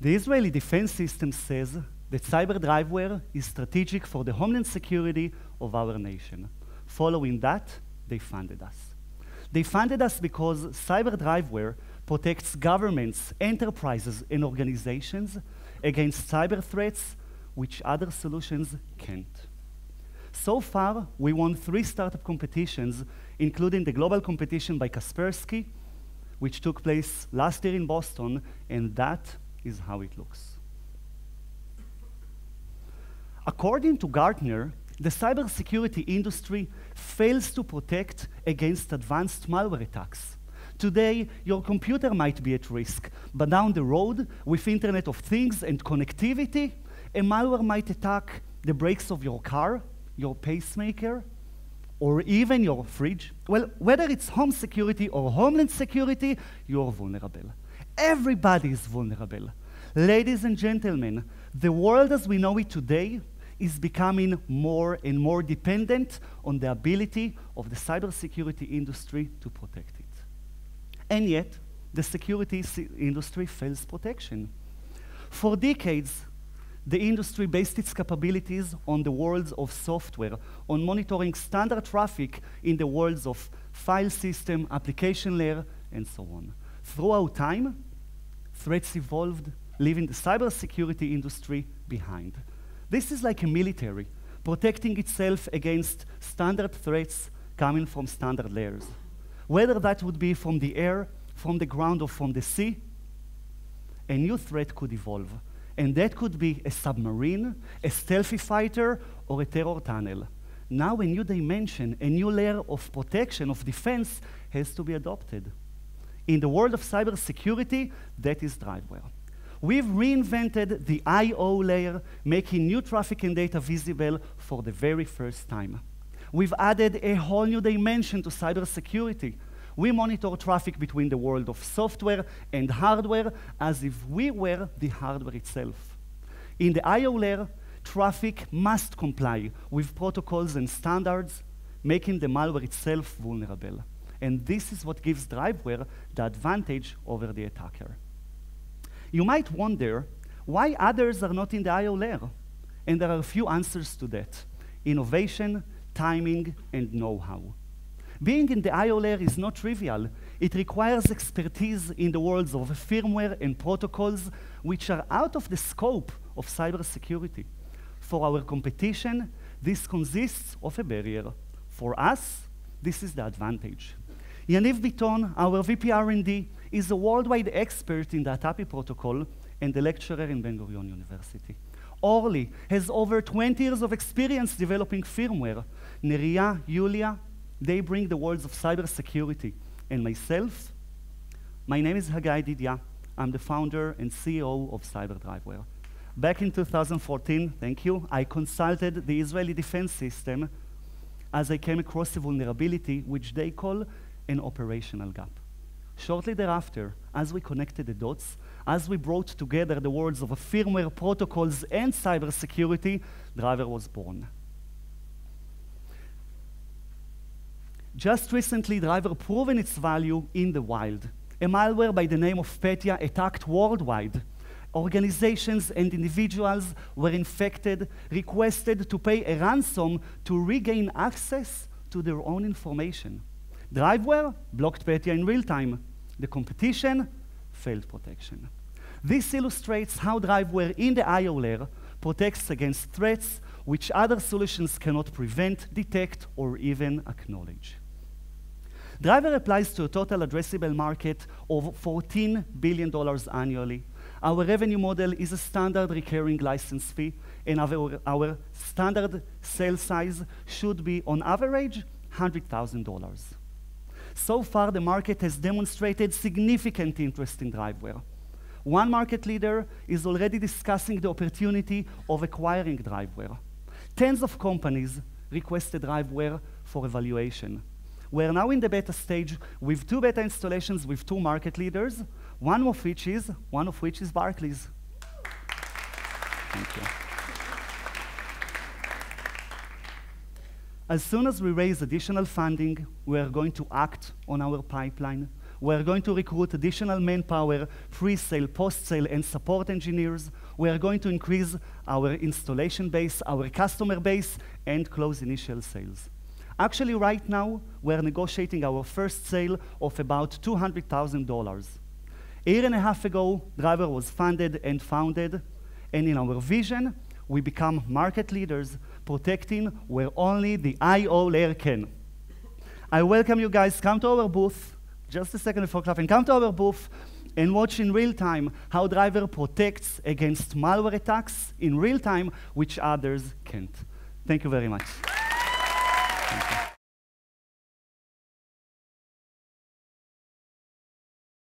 The Israeli Defense System says that cyber DriveWare is strategic for the homeland security of our nation. Following that, they funded us. They funded us because cyber DriveWare protects governments, enterprises, and organizations against cyber threats which other solutions can't. So far, we won 3 startup competitions, including the global competition by Kaspersky, which took place last year in Boston, and that is how it looks. According to Gartner, the cybersecurity industry fails to protect against advanced malware attacks. Today, your computer might be at risk, but down the road, with Internet of Things and connectivity, a malware might attack the brakes of your car, your pacemaker, or even your fridge. Well, whether it's home security or homeland security, you're vulnerable. Everybody is vulnerable. Ladies and gentlemen, the world as we know it today is becoming more and more dependent on the ability of the cybersecurity industry to protect it. And yet, the security industry fails protection. For decades, the industry based its capabilities on the worlds of software, on monitoring standard traffic in the worlds of file system, application layer, and so on. Throughout time, threats evolved, leaving the cybersecurity industry behind. This is like a military, protecting itself against standard threats coming from standard layers. Whether that would be from the air, from the ground, or from the sea, a new threat could evolve. And that could be a submarine, a stealthy fighter, or a terror tunnel. Now a new dimension, a new layer of protection, of defense, has to be adopted. In the world of cybersecurity, that is DriveWare. We've reinvented the I/O layer, making new traffic and data visible for the very first time. We've added a whole new dimension to cybersecurity. We monitor traffic between the world of software and hardware as if we were the hardware itself. In the I/O layer, traffic must comply with protocols and standards, making the malware itself vulnerable. And this is what gives DriveWare the advantage over the attacker. You might wonder why others are not in the I/O layer. And there are a few answers to that: innovation, timing, and know-how. Being in the I/O layer is not trivial. It requires expertise in the worlds of firmware and protocols which are out of the scope of cybersecurity. For our competition, this consists of a barrier. For us, this is the advantage. Yaniv Biton, our VP R&D, is a worldwide expert in the ATAPI protocol and a lecturer in Ben-Gurion University. Orly has over 20 years of experience developing firmware. Neria, Yulia, they bring the worlds of cybersecurity. And myself, my name is Haggai Yedidya. I'm the founder and CEO of Cyber DriveWare. Back in 2014, thank you, I consulted the Israeli Defense System as I came across a vulnerability which they call an operational gap. Shortly thereafter, as we connected the dots, as we brought together the worlds of firmware, protocols, and cybersecurity, DriveWare was born. Just recently, DriveWare proven its value in the wild. A malware by the name of Petya attacked worldwide. Organizations and individuals were infected, requested to pay a ransom to regain access to their own information. DriveWare blocked Petya in real time. The competition failed protection. This illustrates how DriveWare in the I/O layer protects against threats which other solutions cannot prevent, detect, or even acknowledge. DriveWare applies to a total addressable market of $14 billion annually. Our revenue model is a standard recurring license fee, and our standard sales size should be, on average, $100,000. So far, the market has demonstrated significant interest in DriveWare. One market leader is already discussing the opportunity of acquiring DriveWare. Tens of companies requested DriveWare for evaluation. We're now in the beta stage with 2 beta installations with 2 market leaders, one of which is Barclays. Thank you. As soon as we raise additional funding, we are going to act on our pipeline. We're going to recruit additional manpower, pre-sale, post-sale, and support engineers. We're going to increase our installation base, our customer base, and close initial sales. Actually, right now, we're negotiating our first sale of about $200,000. A year and a half ago, DriveWare was funded and founded, and in our vision, we become market leaders, protecting where only the I/O layer can. I welcome you guys, come to our booth, just a second before clapping, come to our booth and watch in real time how DriveWare protects against malware attacks in real time, which others can't. Thank you very much.